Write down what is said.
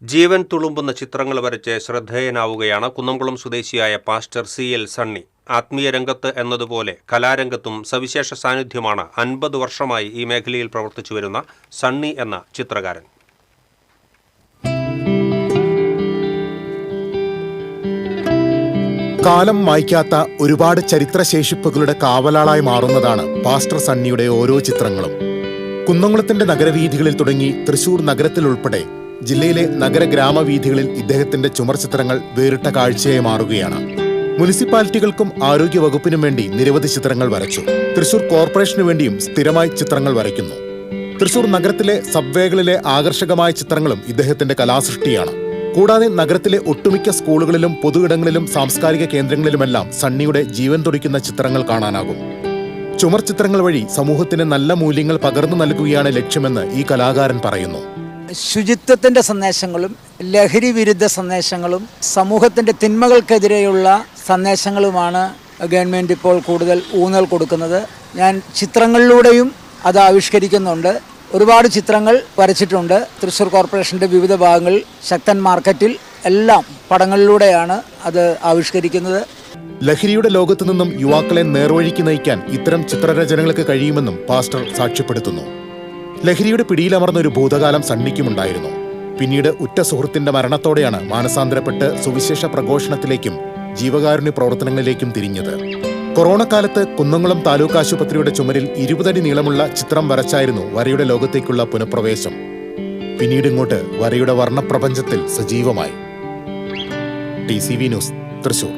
ജീവൻ തുളുമ്പുന്ന ചിത്രങ്ങൾ വരച്ച് ശ്രദ്ധേയനാവുകയാണ് കുന്നംകുളം സ്വദേശിയായ പാസ്റ്റർ CL സണ്ണി. ആത്മീയ രംഗത്ത് എന്നതുപോലെ കലാരംഗത്തും സവിശേഷ സാന്നിധ്യമാണ്. 50 വർഷമായി ഈ മേഖലയിൽ പ്രവർത്തിച്ചു വരുന്ന സണ്ണി എന്ന ചിത്രകാരൻ. കാലം മായ്ക്കാത്ത ഒരുപാട് ചരിത്രശേഷിപ്പുകളുടെ കാവലാളായി മാറുന്നതാണ് പാസ്റ്റർ സണ്ണിയുടെ ഓരോ ചിത്രങ്ങളും. കുന്നംകുളത്തിന്റെ നഗരവീഥികളിൽ തുടങ്ങി തൃശൂർ നഗരത്തിലുൾപ്പെടെ ജില്ലയിലെ നഗര-ഗ്രാമവീഥികളിൽ ഇദ്ദേഹത്തിന്റെ ചുമർ ചിത്രങ്ങൾ വേറിട്ട കാഴ്ചയായി മാറുകയാണ്. മുനിസിപ്പാലിറ്റികൾക്കും ആരോഗ്യ വകുപ്പിനും വേണ്ടി നിരവധി ചിത്രങ്ങൾ വരച്ചു. തൃശൂർ കോർപ്പറേഷനു വേണ്ടിയും സ്ഥിരമായി ചിത്രങ്ങൾ വരയ്ക്കുന്നു. തൃശൂർ നഗരത്തിലെ സബ്വേകളിലെ ആകർഷകമായ ചിത്രങ്ങളും ഇദ്ദേഹത്തിന്റെ കലാസൃഷ്ടിയാണ്. കൂടാതെ നഗരത്തിലെ ഒട്ടുമിക്ക സ്കൂളുകളിലും പൊതുയിടങ്ങളിലും സാംസ്കാരിക കേന്ദ്രങ്ങളിലുമെല്ലാം സണ്ണിയുടെ ജീവൻ തുടിക്കുന്ന ചിത്രങ്ങൾ കാണാനാകും. ചുമർ ചിത്രങ്ങൾ വഴി സമൂഹത്തിന് നല്ല മൂല്യങ്ങൾ പകർന്നു നൽകുകയാണ് ലക്ഷ്യമെന്ന് ഈ കലാകാരൻ പറയുന്നു. ശുചിത്വത്തിൻ്റെ സന്ദേശങ്ങളും ലഹരി വിരുദ്ധ സന്ദേശങ്ങളും സമൂഹത്തിൻ്റെ തിന്മകൾക്കെതിരെയുള്ള സന്ദേശങ്ങളുമാണ് ഗവൺമെൻറ് ഇപ്പോൾ കൂടുതൽ ഊന്നൽ കൊടുക്കുന്നത്. ഞാൻ ചിത്രങ്ങളിലൂടെയും അത് ആവിഷ്കരിക്കുന്നുണ്ട്. ഒരുപാട് ചിത്രങ്ങൾ വരച്ചിട്ടുണ്ട്. തൃശ്ശൂർ കോർപ്പറേഷൻ്റെ വിവിധ ഭാഗങ്ങളിൽ, ശക്തൻ മാർക്കറ്റിൽ എല്ലാം പടങ്ങളിലൂടെയാണ് അത് ആവിഷ്കരിക്കുന്നത്. ലഹരിയുടെ ലോകത്തു നിന്നും യുവാക്കളെ നേർവഴിക്ക് നയിക്കാൻ ഇത്തരം ചിത്രരചനകൾക്ക് കഴിയുമെന്നും പാസ്റ്റർ സാക്ഷ്യപ്പെടുത്തുന്നു. ലഹരിയുടെ പിടിയിലമർന്ന ഒരു ഭൂതകാലം സണ്ണിക്കുമുണ്ടായിരുന്നു. പിന്നീട് ഉറ്റ സുഹൃത്തിന്റെ മരണത്തോടെയാണ് മാനസാന്തരപ്പെട്ട് സുവിശേഷ പ്രഘോഷണത്തിലേക്കും ജീവകാരുണ്യ പ്രവർത്തനങ്ങളിലേക്കും തിരിഞ്ഞത്. കൊറോണ കാലത്ത് കുന്നംകുളം താലൂക്ക് ആശുപത്രിയുടെ ചുമരിൽ 20 അടി നീളമുള്ള ചിത്രം വരച്ചായിരുന്നു വരയുടെ ലോകത്തേക്കുള്ള പുനഃപ്രവേശം. പിന്നീട് ഇങ്ങോട്ട് വരയുടെ വർണ്ണപ്രപഞ്ചത്തിൽ സജീവമായി. TCV news, Thrissur.